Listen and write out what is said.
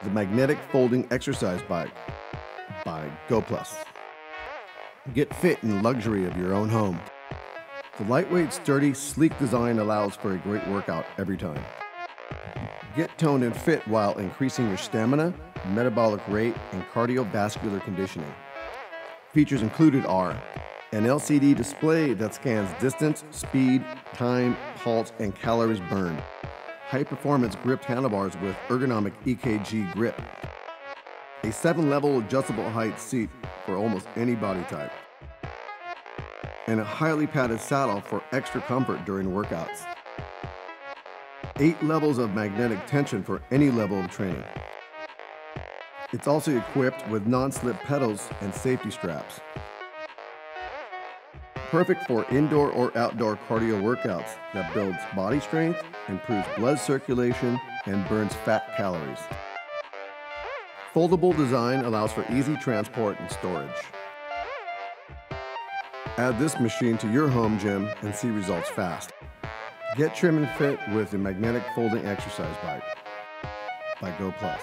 the magnetic folding exercise bike by Goplus. Get fit in the luxury of your own home. The lightweight, sturdy, sleek design allows for a great workout every time. Get toned and fit while increasing your stamina, metabolic rate, and cardiovascular conditioning. Features included are an LCD display that scans distance, speed, time, pulse, and calories burned. High-performance gripped handlebars with ergonomic EKG grip. A 7-level adjustable height seat for almost any body type. And a highly padded saddle for extra comfort during workouts. 8 levels of magnetic tension for any level of training. It's also equipped with non-slip pedals and safety straps. Perfect for indoor or outdoor cardio workouts that builds body strength, improves blood circulation, and burns fat calories. Foldable design allows for easy transport and storage. Add this machine to your home gym and see results fast. Get trim and fit with the magnetic folding exercise bike by Goplus.